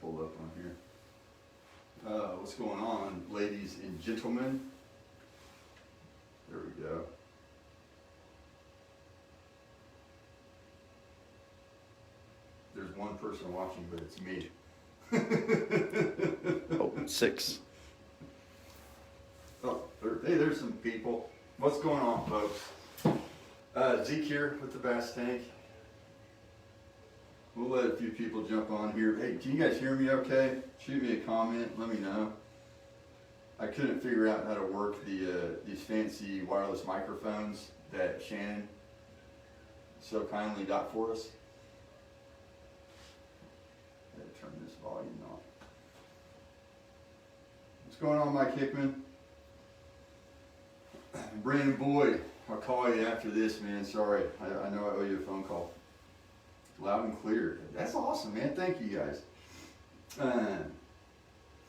pulled up on here. What's going on, ladies and gentlemen? There we go. There's one person watching, but it's me. Oh, 6. Oh, hey, there's some people. What's going on, folks? Zeke here with the Bass Tank. We'll let a few people jump on here. Hey, can you guys hear me okay? Shoot me a comment, let me know. I couldn't figure out how to work these fancy wireless microphones that Shannon so kindly got for us. I gotta turn this volume on. What's going on, Mike Hickman? Brandon Boyd, I'll call you after this, man. Sorry, I know I owe you a phone call. Loud and clear. That's awesome, man. Thank you, guys.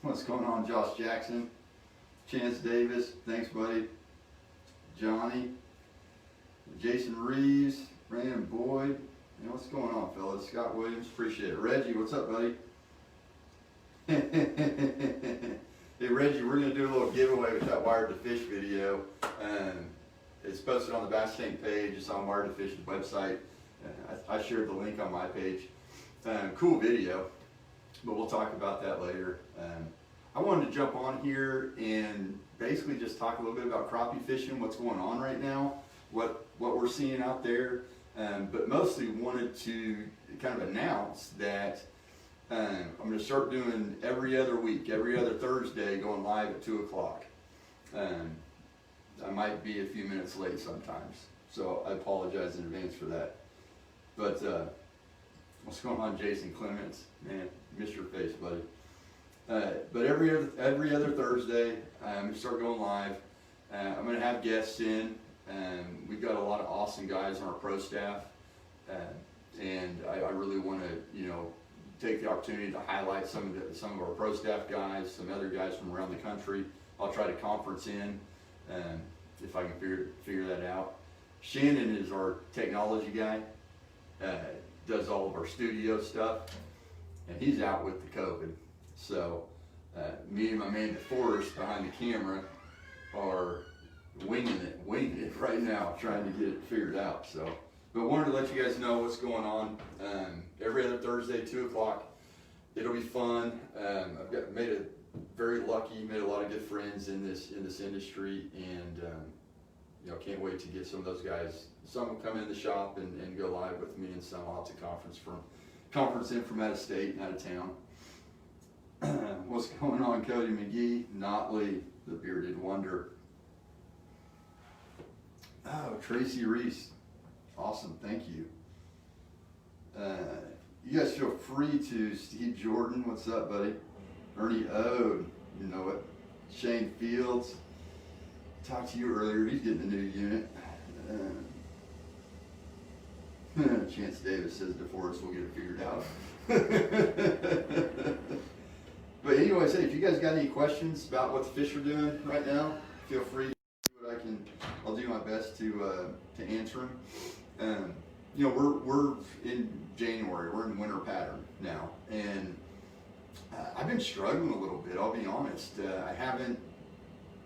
What's going on, Josh Jackson? Chance Davis, thanks, buddy. Johnny, Jason Reeves, Brandon Boyd. You know, what's going on, fellas? Scott Williams, appreciate it. Reggie, what's up, buddy? Hey, Reggie, we're going to do a little giveaway with that Wired to Fish video. It's posted on the Bass Tank page. It's on Wired to Fish's website. I shared the link on my page. Cool video, but we'll talk about that later. I wanted to jump on here and basically just talk a little bit about crappie fishing, what's going on right now, what we're seeing out there, but mostly wanted to kind of announce that I'm going to start doing every other week, every other Thursday, going live at 2 o'clock. I might be a few minutes late sometimes, so I apologize in advance for that. But what's going on, Jason Clements? Man, miss your face, buddy. But every other Thursday, we start going live. I'm going to have guests in. We've got a lot of awesome guys on our pro staff, and I really want to, take the opportunity to highlight some of our pro staff guys, some other guys from around the country. I'll try to conference in if I can figure that out. Shannon is our technology guy. Does all of our studio stuff, and he's out with the COVID. So me and my man DeForest behind the camera are winging it right now, trying to get it figured out. So, but wanted to let you guys know what's going on. Every other Thursday, 2 o'clock. It'll be fun. I've made a lot of good friends in this industry, and can't wait to get some of those guys. Some will come in the shop and go live with me, and some I'll have to conference in from out of state and out of town. What's going on, Cody McGee? Notley, the bearded wonder. Oh, Tracy Reese. Awesome, thank you. You guys feel free to. Steve Jordan, what's up, buddy? Ernie Ode, you know it. Shane Fields. Talked to you earlier, he's getting a new unit. Chance Davis says DeForest will get it figured out. But anyways, hey, if you guys got any questions about what the fish are doing right now, feel free to do what I can. I'll do my best to answer them. We're in January, we're in winter pattern now, and I've been struggling a little bit, I'll be honest. I haven't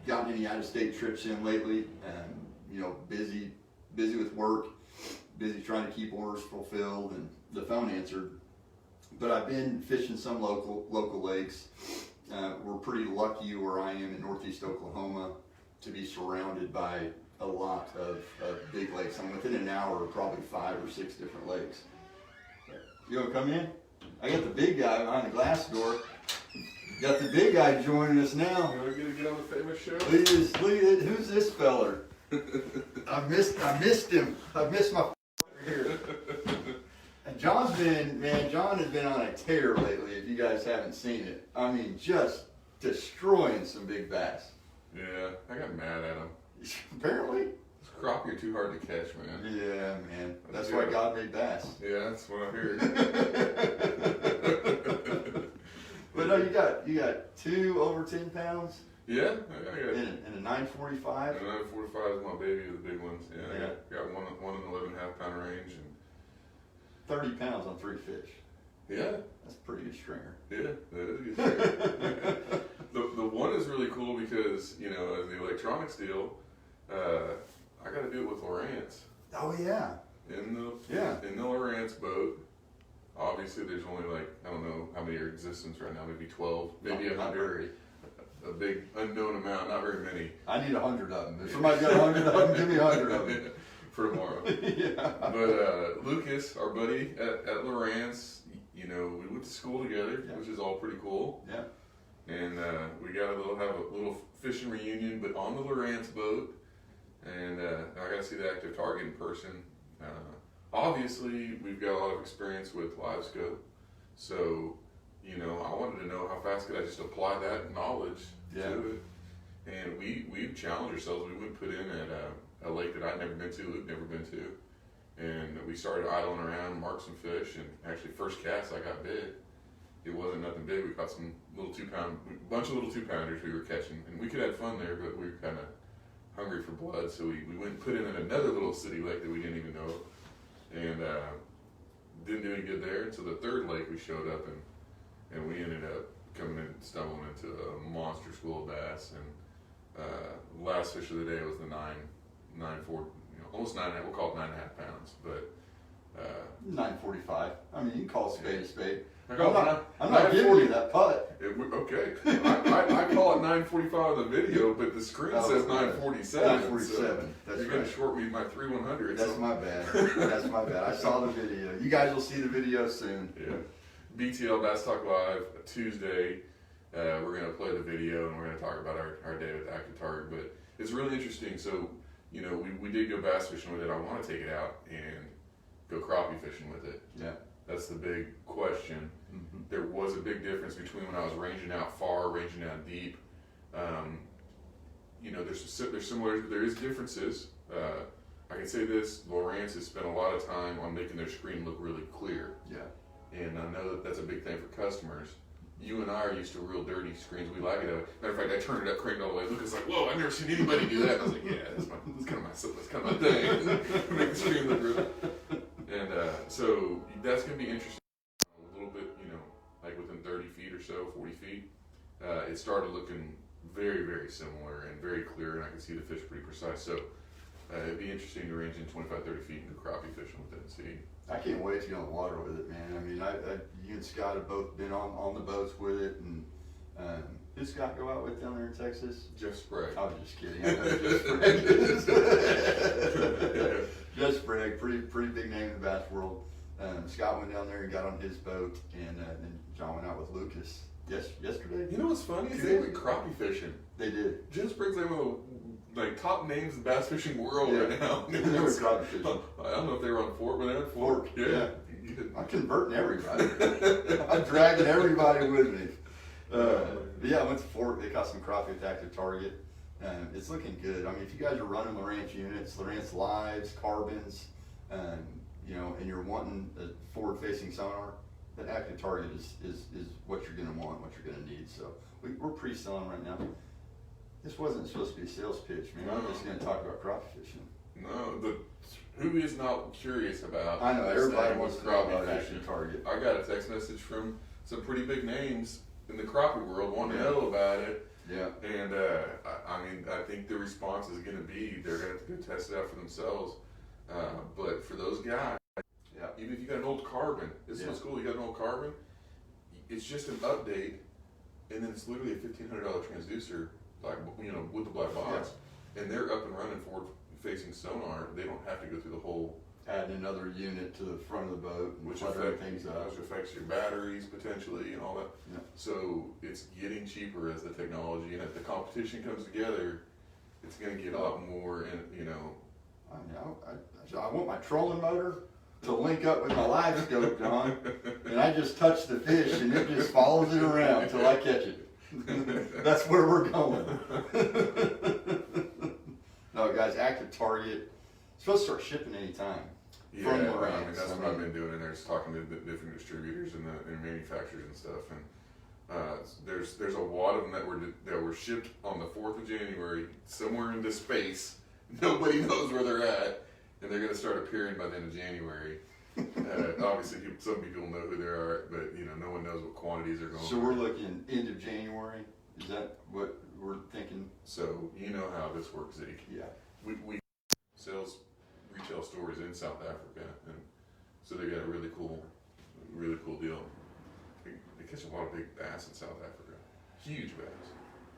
gotten any out-of-state trips in lately. Busy with work, busy trying to keep orders fulfilled and the phone answered. But I've been fishing some local lakes. We're pretty lucky where I am in northeast Oklahoma to be surrounded by a lot of big lakes. I'm within an hour of probably 5 or 6 different lakes. You want to come in? I got the big guy behind the glass door. Got the big guy joining us now. You want to get on the famous show? Look at it. Who's this feller? I missed him. I missed my here. And John has been on a tear lately, if you guys haven't seen it. I mean, just destroying some big bass. Yeah, I got mad at him. Apparently. This crappie are too hard to catch, man. Yeah, man. That's why God made bass. Yeah, that's what I heard. But no, you got 2 over 10 pounds. Yeah, I got in a 945. And a 945 is my baby, the big ones. Yeah, Yeah. I got one in the 11.5 pound range and 30 pounds on 3 fish. Yeah. That's a pretty good stringer. Yeah, that is a good stringer. The one is really cool because, you know, as the electronics deal, I got to do it with Lowrance. Oh yeah. In the Lowrance boat. Obviously, there's only like, I don't know how many are in existence right now, maybe 12, maybe 100. A big unknown amount, not very many. I need 100 of them. If somebody's got 100 of them, give me 100 of them. For tomorrow. Yeah. But Lucas, our buddy at Lowrance, you know, we went to school together, Yeah. which is all pretty cool. Yeah. And we got have a little fishing reunion, but on the Lowrance boat. And I got to see the active target in person. Obviously, we've got a lot of experience with live scope, so you know, I wanted to know how fast could I just apply that knowledge to it. And we've challenged ourselves. We would put in at a lake that I'd never been to, Luke never been to, and we started idling around, marked some fish, and actually first cast I got big. It wasn't nothing big. We caught some little bunch of little 2-pounders we were catching, and we could have fun there, but we were kind of hungry for blood, so we went and put in another little city lake that we didn't even know, and didn't do any good there. And so the third lake we showed up, and we ended up coming in, stumbling into a monster school of bass. And last fish of the day was the 9.4, almost 9. We'll call it 9.5 pounds, but 945. I mean, you can call a spade a spade. I'm not giving you that putt. Okay, I call it 9:45 on the video, but the screen says 9:47. 9:47. That's you're gonna short me my 3/100. That's my bad. That's my bad. I saw the video. You guys will see the video soon. Yeah. BTL Bass Talk Live Tuesday. We're gonna play the video and we're gonna talk about our day with Active Target. But it's really interesting. So you know, we did go bass fishing with it. I want to take it out and go crappie fishing with it. Yeah. That's the big question. Mm-hmm. There was a big difference between when I was ranging out far, ranging out deep. You know, there's similar, there is differences. I can say this: Lowrance has spent a lot of time on making their screen look really clear. Yeah. And I know that that's a big thing for customers. You and I are used to real dirty screens. We like it. Matter of fact, I turned it up, cranked all the way. Lucas like, "Whoa, I've never seen anybody do that." And I was like, "Yeah, that's kind of my thing. Make the screen look real." And so that's going to be interesting. A little bit, you know, like within 30 feet or so, 40 feet, it started looking very, very similar and very clear, and I could see the fish pretty precise. So it'd be interesting to range in 25, 30 feet and go crappie fishing with it and see. I can't wait to get on the water with it, man. I mean, you and Scott have both been on the boats with it, and did Scott go out with down there in Texas? Just Sprague. I was just kidding. I know Just Sprague. Just Sprague, pretty big name in the bass world. Scott went down there and got on his boat, and then John went out with Lucas yesterday. You know what's funny? Is they went crappie fishing. They did. Just Sprague's like one of the top names in the bass fishing world right now. They were crappie fishing. I don't know if they were on Fork, but they were Fork. Yeah. I'm converting everybody. I'm dragging everybody with me. But yeah, I went to Fork. They caught some crappie with Active Target. It's looking good. I mean, if you guys are running Lowrance units, Lowrance Lives, Carbons, you know, and you're wanting a forward-facing sonar, that Active Target is what you're going to want, what you're going to need. So we're pre-selling right now. This wasn't supposed to be a sales pitch, man. I'm just going to talk about crappie fishing. No, who is not curious about? I know everybody wants to know crappie about fishing. Active Target. I got a text message from some pretty big names in the crappie world wanting to know about it. Yeah. And I mean, I think the response is going to be they're going to have to go test it out for themselves. But for those guys, even if you got an old carbon, this is what's cool. You got an old carbon. It's just an update, and then it's literally a $1,500 transducer, like with the black box, and they're up and running forward-facing sonar. They don't have to go through the whole. Add another unit to the front of the boat, which affects your batteries potentially and all that. Yeah. So it's getting cheaper as the technology and as the competition comes together, it's going to get a lot more. And I want my trolling motor to link up with my live scope, John, and I just touch the fish and it just follows it around until I catch it. That's where we're going. No, guys, Active Target. It's supposed to start shipping anytime. Yeah, I mean, that's what I've been doing, and there's talking to different distributors and manufacturers and stuff. And there's a lot of them that were shipped on the 4th of January somewhere into space. Nobody knows where they're at, and they're going to start appearing by the end of January. Obviously, some people know who they are, but no one knows what quantities are going. So we're looking end of January. Is that what we're thinking? So you know how this works, Zeke. Yeah. We sells retail stores in South Africa, and so they got a really cool deal. They catch a lot of big bass in South Africa, huge bass.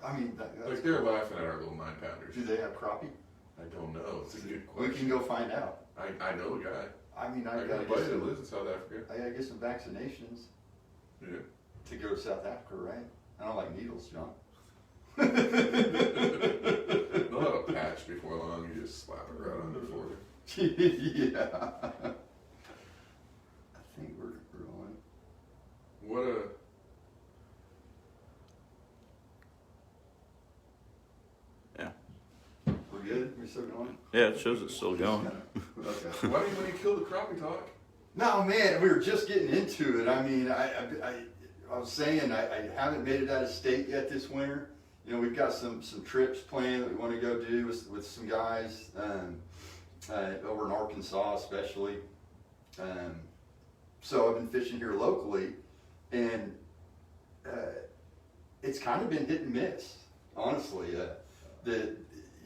I mean, that's They're laughing at our little 9-pounders. Do they have crappie? I don't know. It's a good We question. can go find out. I know a guy. I mean, I got a gotta buddy get that some, lives in South Africa. I gotta get some vaccinations Yeah. to go to South Africa, right? I don't like needles, John. They'll have a patch before long. You just slap it right on their forehead. Yeah. I think we're on. What a We're good? We're still going? Yeah, it shows it's still going. Okay. why didn't you kill the Crappie Talk? No, man, we were just getting into it. I mean, I was saying I haven't made it out of state yet this winter. You know, we've got some trips planned that we want to go do with some guys over in Arkansas, especially. So I've been fishing here locally, and it's kind of been hit and miss, honestly.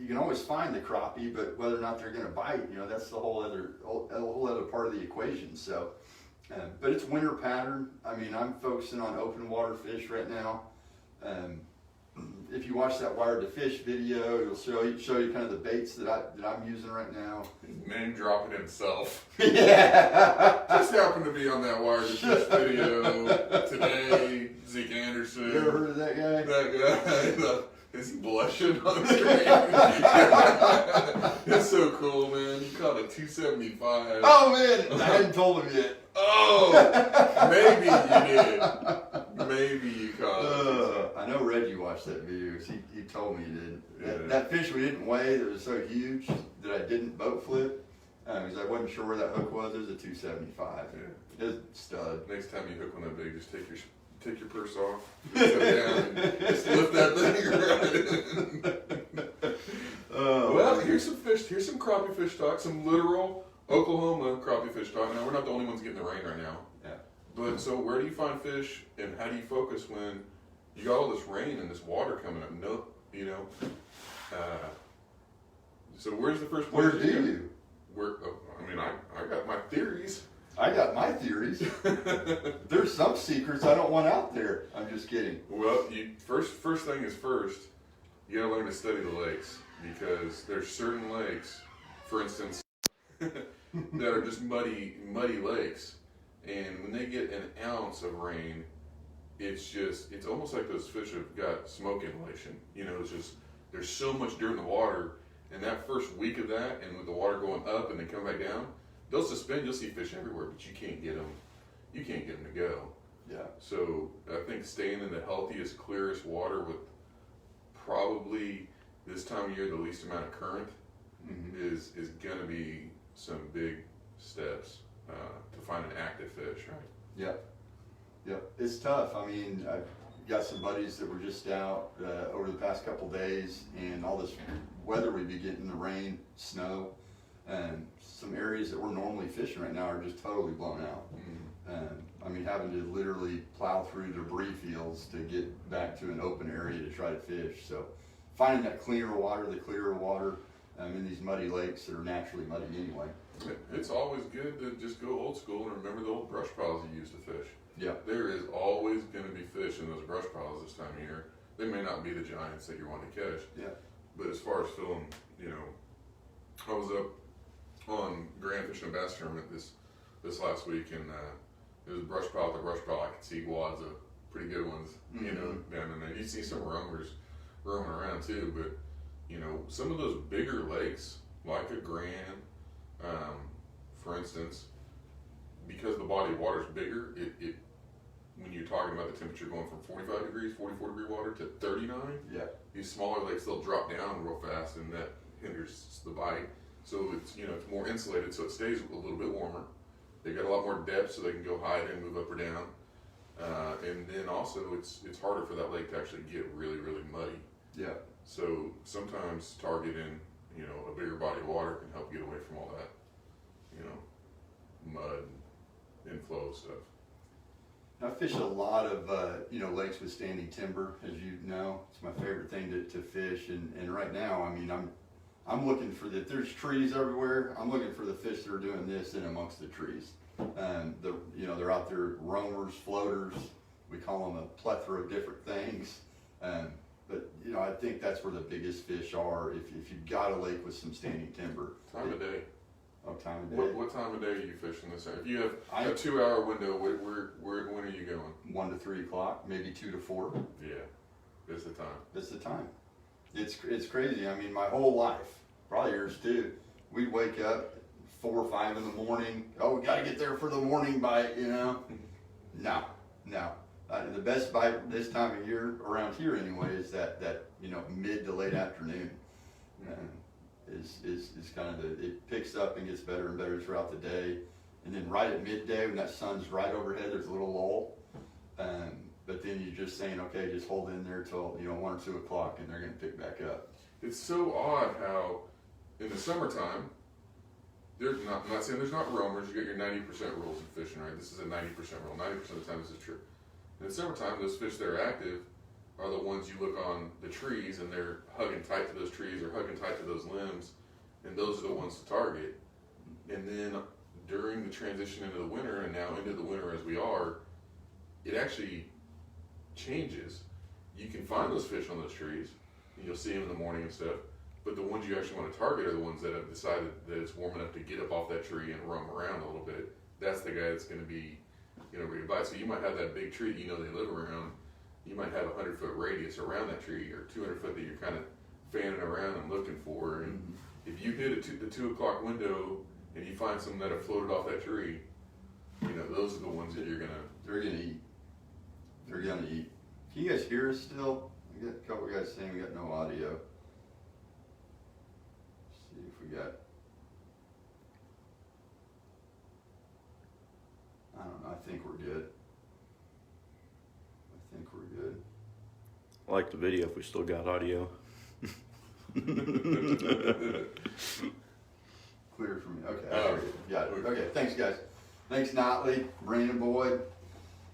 You can always find the crappie, but whether or not they're going to bite, that's the whole other part of the equation. So, but it's winter pattern. I mean, I'm focusing on open water fish right now. If you watch that Wired to Fish video, it'll show you kind of the baits that I'm using right now. Name dropping himself. Yeah. Just happened to be on that Wired to Fish video today. Zeke Anderson. You ever heard of that guy? That guy. Is he blushing on the screen? That's so cool, man. You caught a 275. Oh man, I hadn't told him yet. Oh, maybe you did. Maybe you caught it. I know Reggie watched that video. He told me he did. Yeah. That fish we didn't weigh that was so huge that I didn't boat flip because I wasn't sure where that hook was. It was a 275. Yeah. It was a stud. Next time you hook one that big, just take your purse off, just sit down, and just lift that thing right. Well, here's some fish. Here's some crappie fish talk. Some literal Oklahoma crappie fish talk. Now we're not the only ones getting the rain right now. Yeah. But so where do you find fish, and how do you focus when you got all this rain and this water coming up? No, so where's the first place? Where do you? I got my theories. I got my theories. There's some secrets I don't want out there. I'm just kidding. Well, first thing is first, you gotta learn to study the lakes, because there's certain lakes, for instance, that are just muddy lakes, and when they get an ounce of rain, it's almost like those fish have got smoke inhalation. It's just, there's so much dirt in the water, and that first week of that, and with the water going up and then coming back down, they'll suspend. You'll see fish everywhere, but you can't get them. You can't get them to go. Yeah. So I think staying in the healthiest, clearest water with probably this time of year the least amount of current is gonna be some big steps to find an active fish, right? Yep. It's tough. I mean, I've got some buddies that were just out over the past couple days, and all this weather we've been getting, the rain, snow, and some areas that we're normally fishing right now are just totally blown out. I mean, having to literally plow through debris fields to get back to an open area to try to fish. So finding that clearer water in these muddy lakes that are naturally muddy anyway. It's always good to just go old school and remember the old brush piles you used to fish. Yeah. There is always going to be fish in those brush piles this time of year. They may not be the giants that you want to catch. Yeah. But as far as filling, I was up on Grand Fishing and Bass Tournament this last week, and there was a brush pile. I could see wads of pretty good ones, down in there. You see some roamers roaming around too, but some of those bigger lakes, like a Grand, for instance, because the body of water is bigger, it when you're talking about the temperature going from 45 degrees, 44 degree water to 39, these smaller lakes, they'll drop down real fast, and that hinders the bite. So it's it's more insulated, so it stays a little bit warmer. They got a lot more depth, so they can go hide and move up or down. And then also it's harder for that lake to actually get really, really muddy. Yeah. So sometimes targeting a bigger body of water can help get away from all that mud, inflow of stuff. I fish a lot of, lakes with standing timber, as you know. It's my favorite thing to fish, and right now, I mean, I'm looking for there's trees everywhere. I'm looking for the fish that are doing this in amongst the trees. They're out there, roamers, floaters. We call them a plethora of different things. But I think that's where the biggest fish are. If you've got a lake with some standing timber. Time of day. Oh, time of day. What time of day are you fishing this? If you have a 2 hour window, when are you going? 1 to 3 o'clock, maybe 2 to 4. Yeah, that's the time. That's the time. It's crazy. I mean, my whole life, probably yours too. We'd wake up 4 or 5 in the morning. Oh, we got to get there for the morning bite. No. The best bite this time of year around here anyway is that mid to late afternoon. Is kind of it picks up and gets better and better throughout the day, and then right at midday when that sun's right overhead, there's a little lull. But then you're just saying, okay, just hold in there till 1 or 2 o'clock, and they're going to pick back up. It's so odd how in the summertime, I'm not saying there's not roamers. You got your 90% rules in fishing, right? This is a 90% rule. 90% of the time this is true. In the summertime, those fish that are active are the ones you look on the trees and they're hugging tight to those trees or hugging tight to those limbs, and those are the ones to target. And then during the transition into the winter, and now into the winter as we are, it actually changes. You can find those fish on those trees, and you'll see them in the morning and stuff, but the ones you actually want to target are the ones that have decided that it's warm enough to get up off that tree and roam around a little bit. That's the guy that's going to be ready to bite. So you might have that big tree that they live around. You might have a 100-foot radius around that tree, or 200 foot that you're kind of fanning around and looking for. And if you hit the 2 o'clock window and you find some that have floated off that tree, those are the ones that they're gonna eat. They're gonna eat. Can you guys hear us still? We got a couple guys saying we got no audio. Let's see if we got. I don't know. I think we're good. I like the video if we still got audio. Clear for me. Okay. Got it. Okay. Thanks, guys. Thanks, Notley, Brandon Boyd.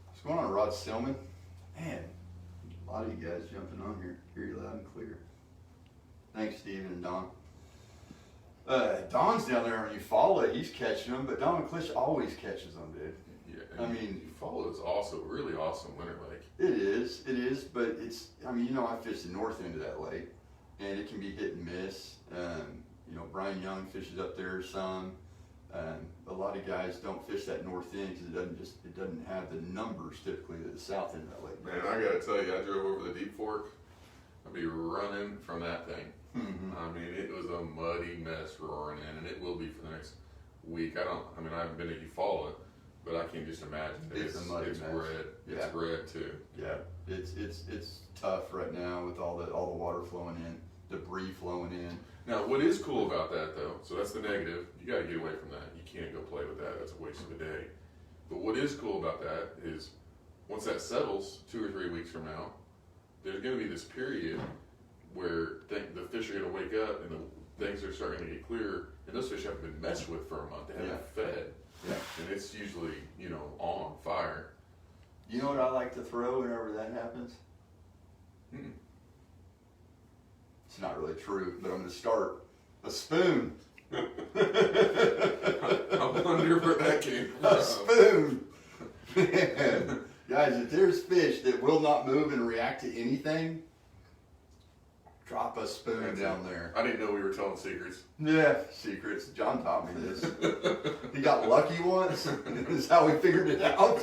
What's going on, Rod Stillman? Man, a lot of you guys jumping on here. Hear you loud and clear. Thanks, Steven and Don. Don's down there on Eufaula. He's catching them, but Don McClish always catches them, dude. Yeah. I mean, Eufaula is also a really awesome winter lake. It is, but I fish the north end of that lake, and it can be hit and miss. Brian Young fishes up there some. A lot of guys don't fish that north end because it doesn't have the numbers typically that the south end of that lake. Man, I gotta tell you, I drove over the Deep Fork. I'd be running from that thing. Mm-hmm. I mean, it was a muddy mess roaring in, and it will be for the next week. I haven't been to Eufaula, but I can just imagine It's a muddy mess. red. It's red too. Yeah, it's tough right now with all the water flowing in, debris flowing in. Now, what is cool about that though? So that's the negative. You got to get away from that. You can't go play with that. That's a waste of a day. But what is cool about that is once that settles 2 or 3 weeks from now, there's going to be this period where the fish are going to wake up and things are starting to get clearer, and those fish haven't been messed with for a month. They haven't fed. Yeah. And it's usually, on fire. You know what I like to throw whenever that happens? Mm-mm. It's not really true, but I'm going to start. A spoon. I wonder where that came from. A spoon. Man. Guys, if there's fish that will not move and react to anything, drop a spoon down there. I didn't know we were telling secrets. Yeah, secrets. John taught me this. He got lucky once. This is how we figured it out.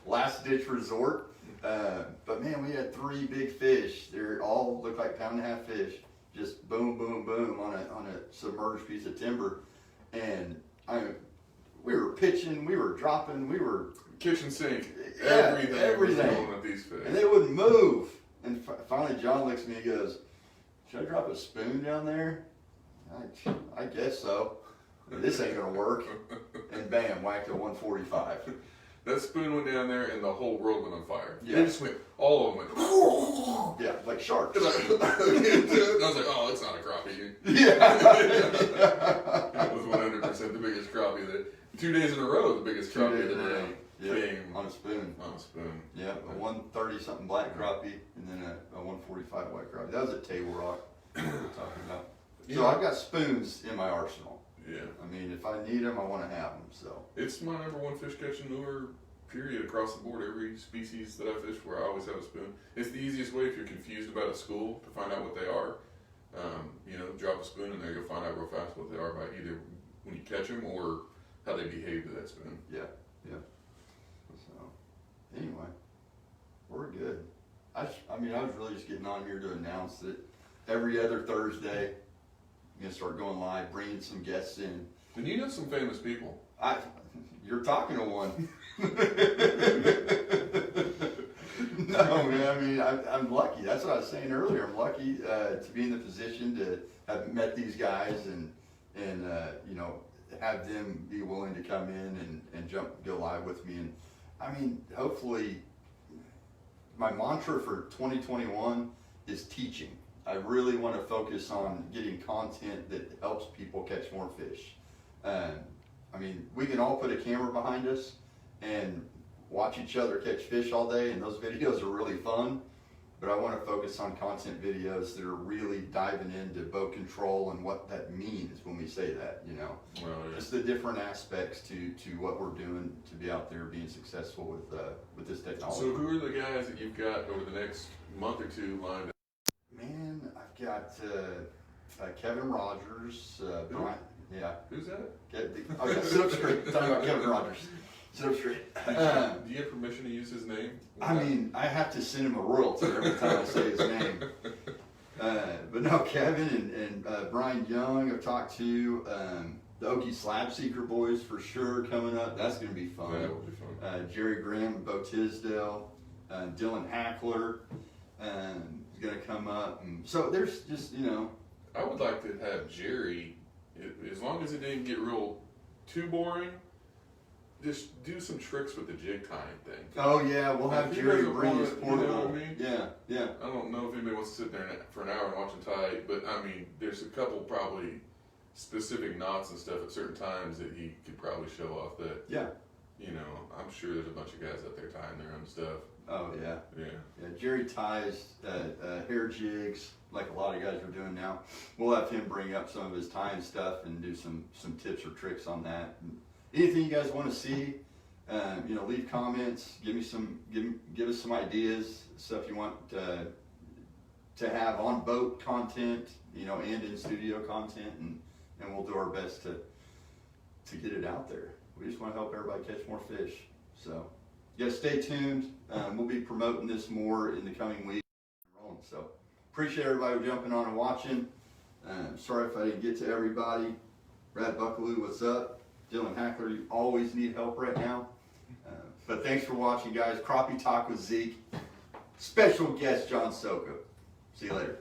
Last ditch resort. But man, we had 3 big fish. They all looked like 1.5 fish. Just boom, boom, boom on a submerged piece of timber. And we were pitching, we were dropping, we were kitchen sink. Yeah, Everything. Was going with these fish. And they wouldn't move. And finally, John looks at me and goes, "Should I drop a spoon down there?" I guess so. This ain't gonna work. And bam, whacked a 145. That spoon went down there and the whole world went on fire. Yeah. They just went, all of them went, Yeah, like sharks. I was like, oh, it's not a crappie. Yeah. It was 100% the biggest crappie that 2 days in a row, the biggest 2 crappie days of the in a day row. Yep, came on a spoon. on a spoon. Yeah, a 130 something black crappie, and then a 145 white crappie. That was at Table Rock we were talking about. So Yeah. I've got spoons in my arsenal. Yeah. I mean, if I need them, I want to have them. So It's my number one fish catching lure, period, across the board. Every species that I fish for, I always have a spoon. It's the easiest way if you're confused about a school to find out what they are. Drop a spoon in there, you'll find out real fast what they are by either when you catch them or how they behave to that spoon. yeah. So anyway, we're good. I was really just getting on here to announce that every other Thursday, I'm gonna start going live, bringing some guests in. And you know some famous people. You're talking to one. No, man, I mean, I'm lucky. That's what I was saying earlier. I'm lucky to be in the position to have met these guys and have them be willing to come in and go live with me. And I mean, hopefully, my mantra for 2021 is teaching. I really want to focus on getting content that helps people catch more fish. I mean, we can all put a camera behind us and watch each other catch fish all day, and those videos are really fun. But I want to focus on content videos that are really diving into boat control and what that means when we say that, Well, yeah. Just the different aspects to what we're doing to be out there being successful with this technology. So who are the guys that you've got over the next month or two lined up? Man, I've got Kevin Rogers, Brian, yeah. Who's that? Oh yeah, Silk Street. Talking about Kevin Rogers. Silk Street. Do you have permission to use his name? I mean, I have to send him a royalty every time I say his name. But no, Kevin and Brian Young I've talked to. The Okie Slab Seeker boys for sure coming up. That's going to be fun. That will be fun. Jerry Graham and Bo Tisdale. Dylan Hackler is going to come up. And so there's just, I would like to have Jerry, as long as it didn't get real too boring, just do some tricks with the jig tying thing. Oh yeah, we'll have If he Jerry doesn't bring want his it, you know portable. what I mean? Yeah. I don't know if anybody wants to sit there for an hour and watch him tie, but I mean, there's a couple probably specific knots and stuff at certain times that he could probably show off that, Yeah. I'm sure there's a bunch of guys out there tying their own stuff. Oh yeah. Yeah. Yeah, Jerry ties hair jigs like a lot of guys are doing now. We'll have him bring up some of his tying stuff and do some tips or tricks on that. And anything you guys want to see, leave comments. Give us some ideas, stuff you want to have on boat content, and in studio content, and we'll do our best to get it out there. We just want to help everybody catch more fish. So, yeah, stay tuned. We'll be promoting this more in the coming weeks. So, appreciate everybody jumping on and watching. Sorry if I didn't get to everybody. Brad Buckaloo, what's up? Dylan Hackler, you always need help right now. But thanks for watching, guys. Crappie Talk with Zeke. Special guest, John Soko. See you later.